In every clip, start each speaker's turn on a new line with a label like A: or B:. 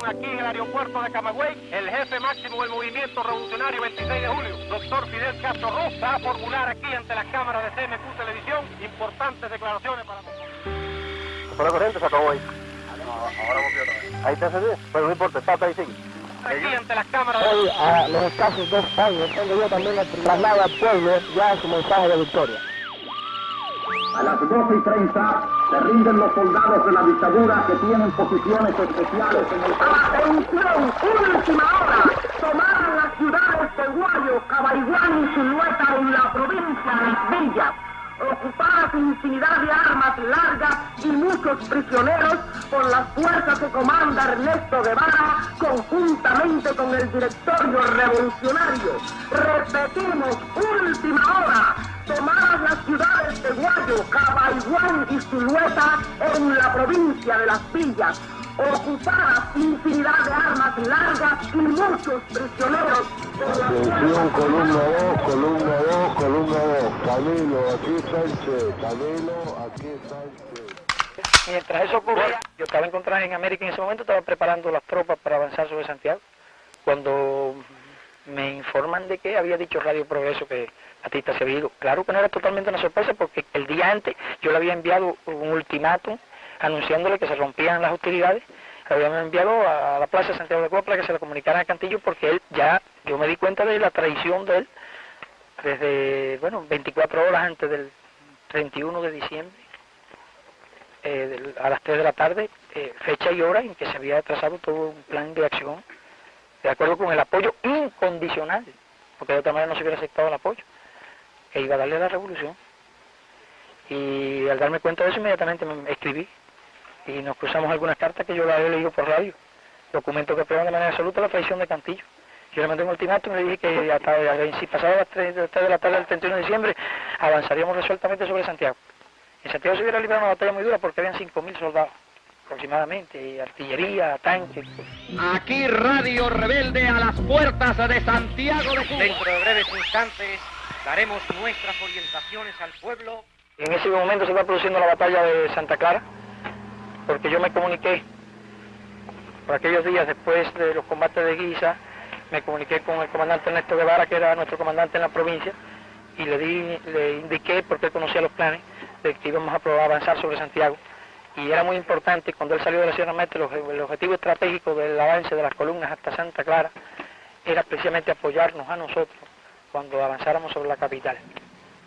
A: Aquí en el aeropuerto de Camagüey, el jefe máximo del movimiento revolucionario 26 de julio, doctor Fidel Castro Ruz, va a formular aquí ante las cámaras de CMQ Televisión importantes declaraciones para...
B: ¿Por la corriente se acabó ahí?
A: No, ahora volvió otra vez.
B: Ahí te hace bien, pero no importa, está ahí, sigue.
A: Aquí ante las cámaras de...
C: Hoy, a los escasos 2 años, tengo yo también la traslado al pueblo ya su mensaje de victoria.
D: A las 12:30 se rinden los soldados de la dictadura que tienen posiciones especiales en el...
E: ¡Atención! ¡Última hora! Tomaron las ciudades de Guayo, Cabaiguán y Silueta en la provincia de Las Villas. Ocupadas infinidad de armas largas y muchos prisioneros por las fuerzas que comanda Ernesto Guevara conjuntamente con el directorio revolucionario. Repetimos, última hora, tomadas las ciudades de Guayo, Cabaiguán y Silueta en la provincia de Las Villas. Ocupadas infinidad de armas largas y muchos prisioneros.
F: Atención, columna 2, columna 2, columna 2. Camilo, aquí Sánchez. Camilo, aquí Sánchez.
C: Mientras eso ocurría, yo estaba encontrado en América en ese momento, estaba preparando las tropas para avanzar sobre Santiago, cuando me informan de que había dicho Radio Progreso que Batista se había ido. Claro que no era totalmente una sorpresa, porque el día antes yo le había enviado un ultimátum anunciándole que se rompían las hostilidades. Le habían enviado a la Plaza de Santiago de Cuba para que se lo comunicaran a Cantillo, porque él ya, yo me di cuenta de la traición de él desde, 24 horas antes del 31 de diciembre, a las 3 de la tarde, fecha y hora en que se había trazado todo un plan de acción, de acuerdo con el apoyo incondicional, porque de otra manera no se hubiera aceptado el apoyo, que iba a darle a la revolución. Y al darme cuenta de eso, inmediatamente me escribí, y nos cruzamos algunas cartas que yo las he leído por radio, documentos que prueban de manera absoluta la traición de Cantillo. Yo le mandé un ultimátum y le dije que hasta si pasaba las 3 de la tarde del 31 de diciembre avanzaríamos resueltamente sobre Santiago. En Santiago se hubiera librado una batalla muy dura porque habían 5.000 soldados aproximadamente, y artillería, tanques.
A: Aquí Radio Rebelde a las puertas de Santiago de Cuba. Dentro de breves instantes daremos nuestras orientaciones al pueblo.
C: En ese momento se está produciendo la batalla de Santa Clara, porque yo me comuniqué por aquellos días después de los combates de Guisa, me comuniqué con el comandante Ernesto Guevara, que era nuestro comandante en la provincia, y le indiqué, porque él conocía los planes, de que íbamos a avanzar sobre Santiago. Y era muy importante, cuando él salió de la Sierra Maestra, el objetivo estratégico del avance de las columnas hasta Santa Clara era precisamente apoyarnos a nosotros cuando avanzáramos sobre la capital.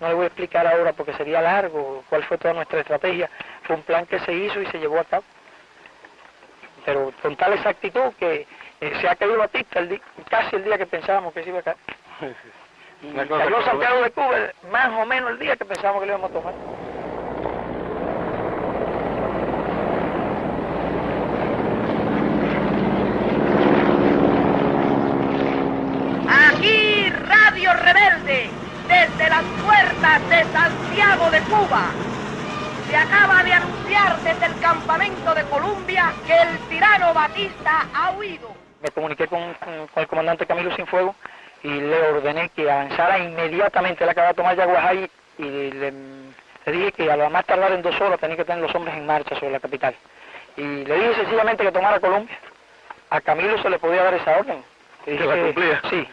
C: No le voy a explicar ahora porque sería largo cuál fue toda nuestra estrategia. Fue un plan que se hizo y se llevó a cabo, pero con tal exactitud que se ha caído Batista casi el día que pensábamos que se iba a caer. Y cayó Santiago de Cuba más o menos el día que pensábamos que lo íbamos a tomar.
E: Aquí Radio Rebelde, desde las puertas de Santiago de Cuba. Se acaba de anunciar desde el campamento de Colombia que el tirano Batista ha huido.
C: Me comuniqué con el comandante Camilo Cienfuegos y le ordené que avanzara inmediatamente. Él acaba de tomar Yaguajay y le dije que a lo más tardar en 2 horas tenía que tener los hombres en marcha sobre la capital. Y le dije sencillamente que tomara Colombia. A Camilo se le podía dar esa orden. Le dije
B: ¿Se la cumplía?
C: Sí.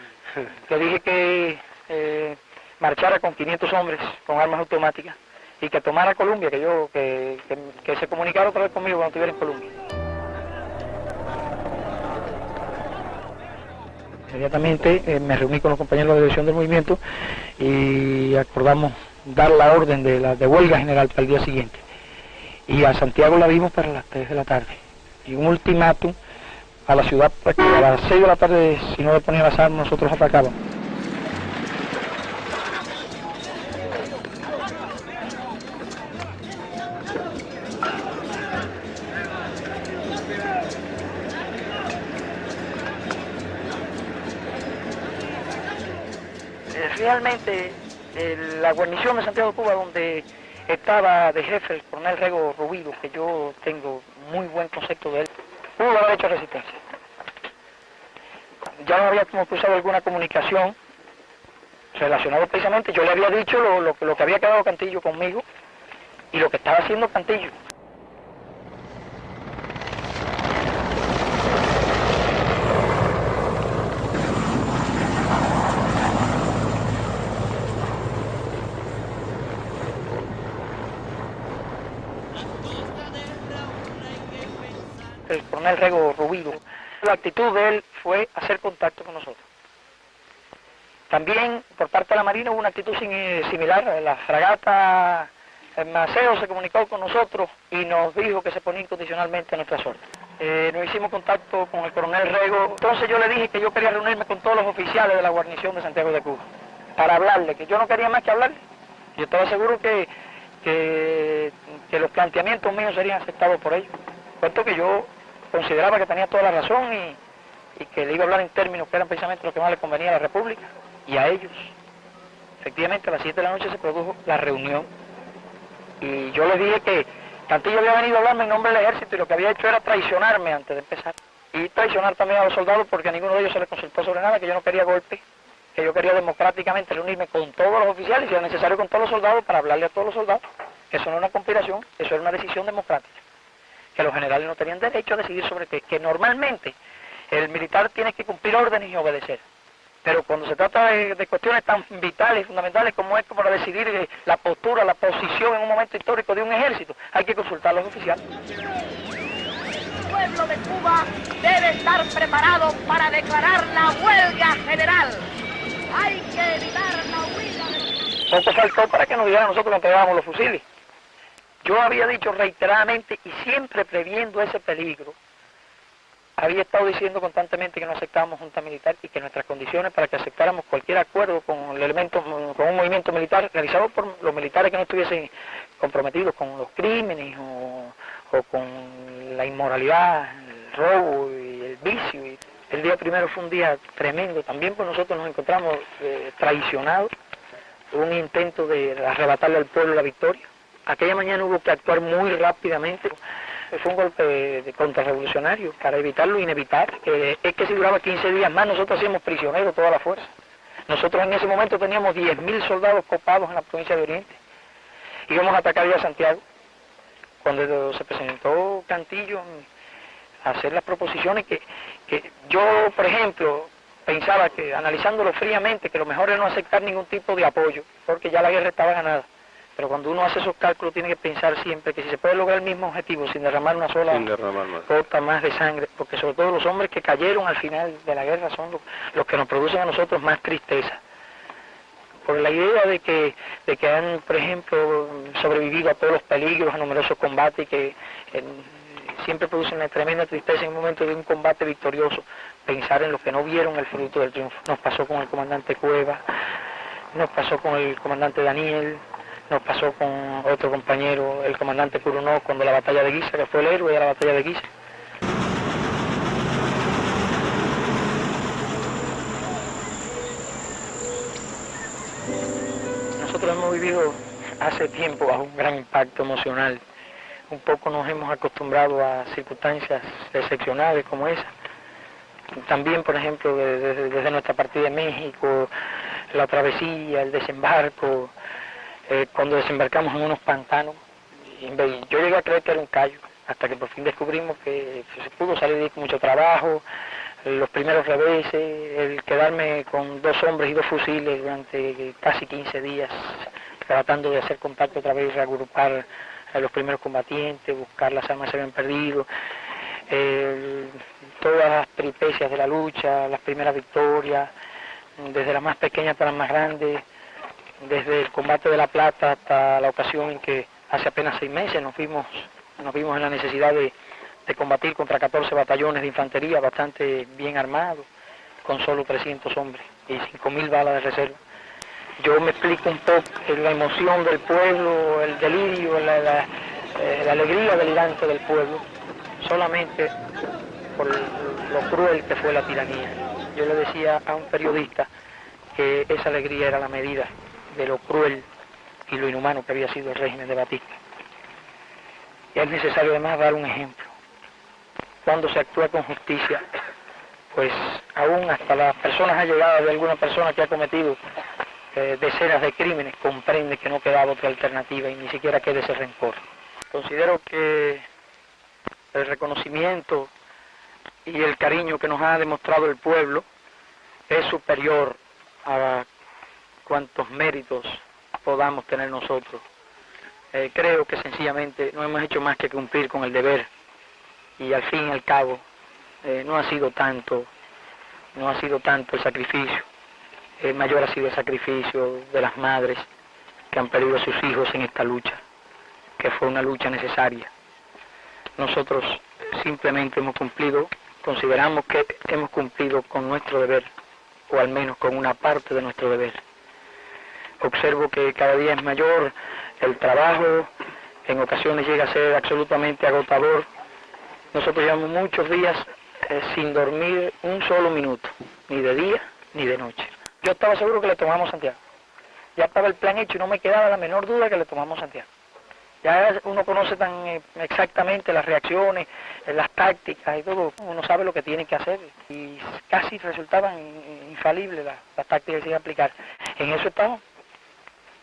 C: Le dije que marchara con 500 hombres con armas automáticas y que tomara Colombia, que se comunicara otra vez conmigo cuando estuviera en Colombia. Inmediatamente me reuní con los compañeros de la dirección del movimiento y acordamos dar la orden de huelga general para el día siguiente. Y a Santiago la vimos para las 3 de la tarde. Y un ultimátum a la ciudad, para que a las 6 de la tarde, si no le ponían las armas, nosotros atacábamos. Realmente la guarnición de Santiago de Cuba, donde estaba de jefe el coronel Rego Rubido, que yo tengo muy buen concepto de él, pudo haber hecho resistencia. Ya no habíamos cruzado alguna comunicación relacionada precisamente, yo le había dicho lo que había quedado Cantillo conmigo y lo que estaba haciendo Cantillo. el coronel Rego Rubido. La actitud de él fue hacer contacto con nosotros. También por parte de la Marina hubo una actitud similar. La fragata Maceo se comunicó con nosotros y nos dijo que se ponía incondicionalmente a nuestras órdenes. Nos hicimos contacto con el coronel Rego. Entonces yo le dije que yo quería reunirme con todos los oficiales de la guarnición de Santiago de Cuba para hablarle, que yo no quería más que hablarle. Yo estaba seguro que los planteamientos míos serían aceptados por ellos. Puesto que yo consideraba que tenía toda la razón y que le iba a hablar en términos que eran precisamente lo que más le convenía a la República y a ellos. Efectivamente, a las 7 de la noche se produjo la reunión y yo les dije que Cantillo había venido a hablarme en nombre del ejército y lo que había hecho era traicionarme antes de empezar. Y traicionar también a los soldados porque a ninguno de ellos se les consultó sobre nada, que yo no quería golpe, que yo quería democráticamente reunirme con todos los oficiales y si era necesario con todos los soldados para hablarle a todos los soldados. Eso no era una conspiración, eso era una decisión democrática. Que los generales no tenían derecho a decidir sobre qué, que normalmente el militar tiene que cumplir órdenes y obedecer. Pero cuando se trata de cuestiones tan vitales, fundamentales como es para decidir la postura, la posición en un momento histórico de un ejército, hay que consultar a los oficiales.
E: El pueblo de Cuba debe estar preparado para declarar la huelga general. Hay que evitar la huida de...
C: Poco faltó para que nos dijeran a nosotros que entregábamos los fusiles. Yo había dicho reiteradamente y siempre previendo ese peligro, había estado diciendo constantemente que no aceptábamos junta militar y que nuestras condiciones para que aceptáramos cualquier acuerdo con un movimiento militar realizado por los militares que no estuviesen comprometidos con los crímenes o con la inmoralidad, el robo y el vicio. Y el día primero fue un día tremendo, también pues nosotros nos encontramos traicionados, un intento de arrebatarle al pueblo la victoria. Aquella mañana hubo que actuar muy rápidamente. Fue un golpe contrarrevolucionario para evitar lo inevitable. Es que si duraba 15 días más, nosotros hacíamos prisioneros toda la fuerza. Nosotros en ese momento teníamos 10.000 soldados copados en la provincia de Oriente. Íbamos a atacar ya Santiago. Cuando se presentó Cantillo a hacer las proposiciones que yo, por ejemplo, pensaba que, analizándolo fríamente, que lo mejor era no aceptar ningún tipo de apoyo, porque ya la guerra estaba ganada. Pero cuando uno hace esos cálculos tiene que pensar siempre que si se puede lograr el mismo objetivo sin derramar una sola gota más de sangre, porque sobre todo los hombres que cayeron al final de la guerra son los que nos producen a nosotros más tristeza. Por la idea de que han, por ejemplo, sobrevivido a todos los peligros, a numerosos combates y que siempre producen una tremenda tristeza en un momento de un combate victorioso, pensar en los que no vieron el fruto del triunfo. Nos pasó con el comandante Cueva, nos pasó con el comandante Daniel, nos pasó con otro compañero, el comandante Curunó, cuando la batalla de Guisa, que fue el héroe de la batalla de Guisa. Nosotros hemos vivido hace tiempo bajo un gran impacto emocional. Un poco nos hemos acostumbrado a circunstancias excepcionales como esa. También, por ejemplo, desde nuestra partida de México, la travesía, el desembarco, cuando desembarcamos en unos pantanos, yo llegué a creer que era un callo, hasta que por fin descubrimos que se pudo salir con mucho trabajo, los primeros reveses, el quedarme con 2 hombres y 2 fusiles durante casi 15 días, tratando de hacer contacto otra vez, reagrupar a los primeros combatientes, buscar las armas que se habían perdido, todas las peripecias de la lucha, las primeras victorias, desde las más pequeñas hasta las más grandes, desde el combate de La Plata hasta la ocasión en que hace apenas 6 meses nos vimos en la necesidad de combatir contra 14 batallones de infantería bastante bien armados, con solo 300 hombres y 5.000 balas de reserva. Yo me explico un poco la emoción del pueblo, el delirio, la alegría delirante del pueblo, solamente por lo cruel que fue la tiranía. Yo le decía a un periodista que esa alegría era la medida de lo cruel y lo inhumano que había sido el régimen de Batista. Y es necesario además dar un ejemplo. Cuando se actúa con justicia, pues aún hasta las personas allegadas de alguna persona que ha cometido decenas de crímenes comprende que no quedaba otra alternativa y ni siquiera quede ese rencor. Considero que el reconocimiento y el cariño que nos ha demostrado el pueblo es superior a cuantos méritos podamos tener nosotros. Creo que sencillamente no hemos hecho más que cumplir con el deber y al fin y al cabo no ha sido tanto el sacrificio. Mayor ha sido el sacrificio de las madres que han perdido a sus hijos en esta lucha, que fue una lucha necesaria. Nosotros simplemente consideramos que hemos cumplido con nuestro deber, o al menos con una parte de nuestro deber. Observo que cada día es mayor el trabajo, en ocasiones llega a ser absolutamente agotador. Nosotros llevamos muchos días sin dormir un solo minuto, ni de día ni de noche. Yo estaba seguro que le tomamos Santiago. Ya estaba el plan hecho y no me quedaba la menor duda que le tomamos Santiago. Ya uno conoce tan exactamente las reacciones, las tácticas y todo, uno sabe lo que tiene que hacer y casi resultaban infalibles las tácticas que se iban a aplicar. En eso estamos.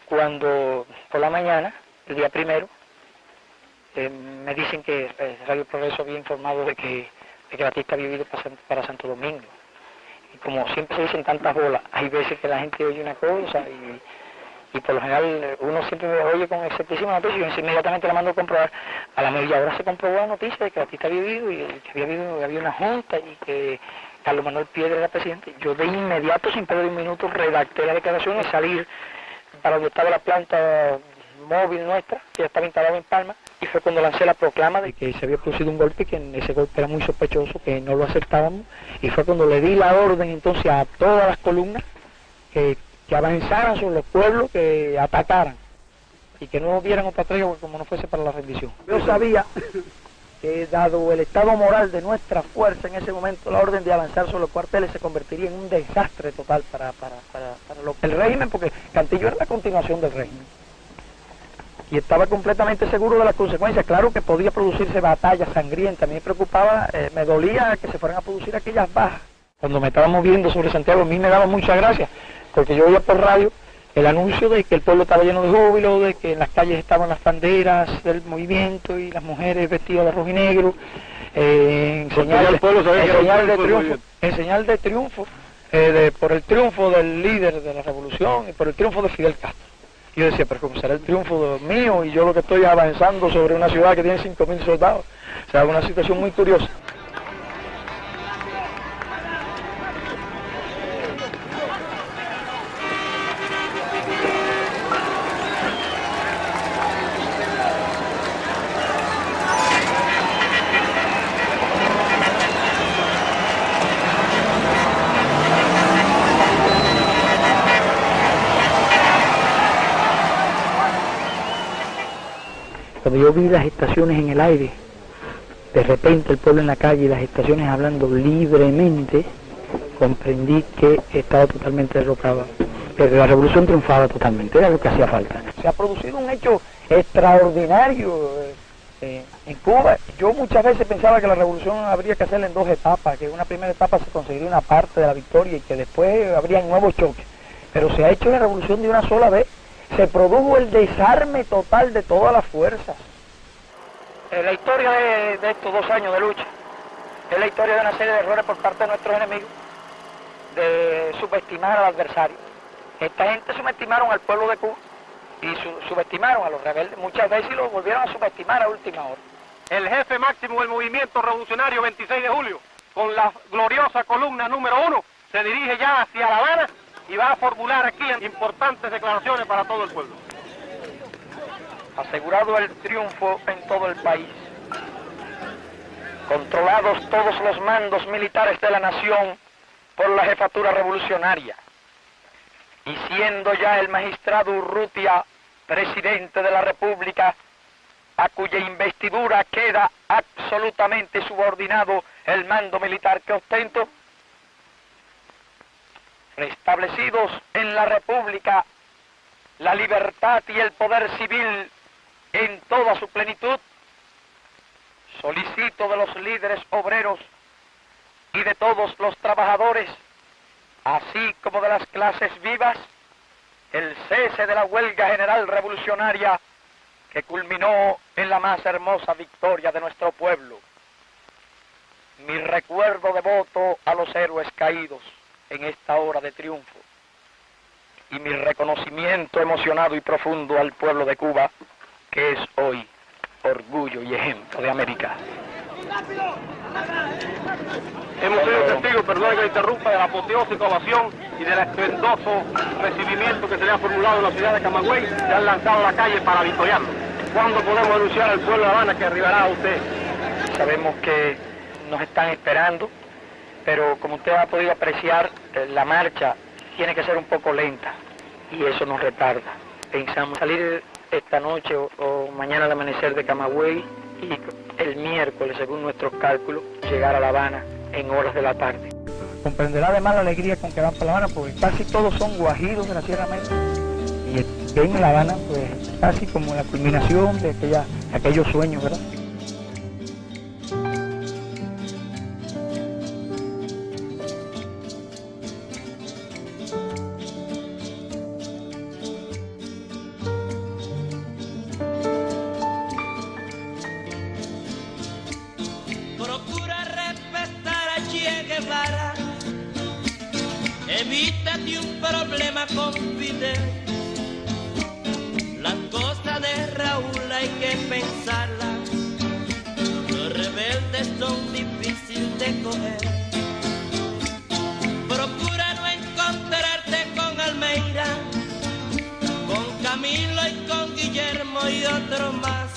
C: Cuando por la mañana, el día primero, me dicen que Radio Progreso había informado de que Batista había ido para Santo Domingo. Y como siempre se dicen tantas bolas, hay veces que la gente oye una cosa y por lo general uno siempre me oye con escepticismo la noticia y yo inmediatamente la mando a comprobar. A la media hora se comprobó la noticia de que Batista había ido y que había una junta y que Carlos Manuel Piedra era presidente. Yo de inmediato, sin perder un minuto, redacté la declaración y salir para donde estaba la planta móvil nuestra, que ya estaba instalada en Palma, y fue cuando lancé la proclama de que se había producido un golpe, que ese golpe era muy sospechoso, que no lo aceptábamos, y fue cuando le di la orden entonces a todas las columnas que avanzaran sobre los pueblos, que atacaran, y que no dieran otra tregua como no fuese para la rendición. Yo sabía que dado el estado moral de nuestra fuerza en ese momento, la orden de avanzar sobre los cuarteles se convertiría en un desastre total para el régimen, porque Cantillo era la continuación del régimen. Y estaba completamente seguro de las consecuencias. Claro que podía producirse batallas sangrientas. A mí me preocupaba, me dolía que se fueran a producir aquellas bajas. Cuando me estaba moviendo sobre Santiago, a mí me daba mucha gracia, porque yo oía por radio el anuncio de que el pueblo estaba lleno de júbilo, de que en las calles estaban las banderas del movimiento y las mujeres vestidas de rojo y negro, en señal de triunfo, por el triunfo del líder de la revolución y por el triunfo de Fidel Castro. Yo decía, pero ¿cómo será el triunfo mío y yo lo que estoy avanzando sobre una ciudad que tiene 5.000 soldados? O sea, una situación muy curiosa. Cuando yo vi las estaciones en el aire, de repente el pueblo en la calle y las estaciones hablando libremente, comprendí que estaba totalmente derrocada, que la revolución triunfaba totalmente, era lo que hacía falta. Se ha producido un hecho extraordinario en Cuba. Yo muchas veces pensaba que la revolución habría que hacerla en dos etapas, que en una primera etapa se conseguiría una parte de la victoria y que después habría nuevos choques. Pero se ha hecho la revolución de una sola vez. Se produjo el desarme total de todas las fuerzas. La historia de estos 2 años de lucha es la historia de una serie de errores por parte de nuestros enemigos, de subestimar al adversario. Esta gente subestimaron al pueblo de Cuba y subestimaron a los rebeldes muchas veces y los volvieron a subestimar a última hora.
A: El jefe máximo del movimiento revolucionario 26 de julio, con la gloriosa columna número 1, se dirige ya hacia La Habana y va a formular aquí importantes declaraciones para todo el pueblo.
C: Asegurado el triunfo en todo el país, controlados todos los mandos militares de la nación por la jefatura revolucionaria, y siendo ya el magistrado Urrutia presidente de la República, a cuya investidura queda absolutamente subordinado el mando militar que ostento, restablecidos en la República la libertad y el poder civil en toda su plenitud, solicito de los líderes obreros y de todos los trabajadores, así como de las clases vivas, el cese de la huelga general revolucionaria que culminó en la más hermosa victoria de nuestro pueblo. Mi recuerdo devoto a los héroes caídos en esta hora de triunfo y mi reconocimiento emocionado y profundo al pueblo de Cuba, que es hoy orgullo y ejemplo de América.
A: Hemos sido testigos, perdón que interrumpa, de la apoteósica ovación y del estruendoso recibimiento que se le ha formulado en la ciudad de Camagüey. Se han lanzado a la calle para victoriarlo. ¿Cuándo podemos anunciar al pueblo de La Habana que arribará a usted?
C: Sabemos que nos están esperando, pero como usted ha podido apreciar, la marcha tiene que ser un poco lenta y eso nos retarda. Pensamos salir esta noche o mañana al amanecer de Camagüey y el miércoles, según nuestros cálculos, llegar a La Habana en horas de la tarde. Comprenderá además la alegría con que van para La Habana, porque casi todos son guajiros de la Sierra Maestra. Y ven La Habana, pues casi como la culminación de aquellos sueños, ¿verdad?
G: Procura respetar a Che Guevara, evítate un problema con Fidel. Las cosas de Raúl hay que pensarlas, los rebeldes son difíciles de coger. Procura no encontrarte con Almeida, con Camilo y con Guillermo y otros más.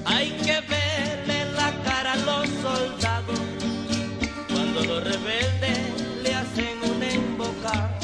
G: Hay que verle la cara a los soldados cuando los rebeldes le hacen una emboscada.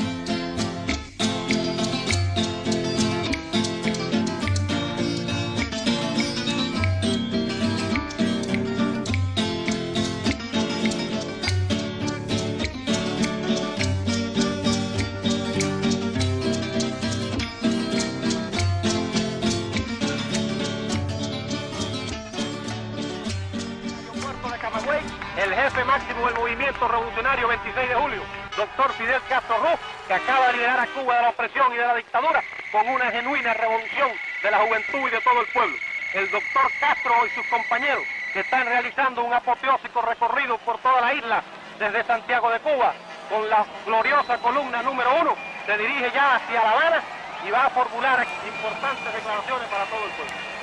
A: El jefe máximo del movimiento revolucionario 26 de julio, doctor Fidel Castro Ruz, que acaba de liberar a Cuba de la opresión y de la dictadura con una genuina revolución de la juventud y de todo el pueblo. El doctor Castro y sus compañeros, que están realizando un apoteósico recorrido por toda la isla desde Santiago de Cuba, con la gloriosa columna número 1, se dirige ya hacia La Habana y va a formular importantes declaraciones para todo el pueblo.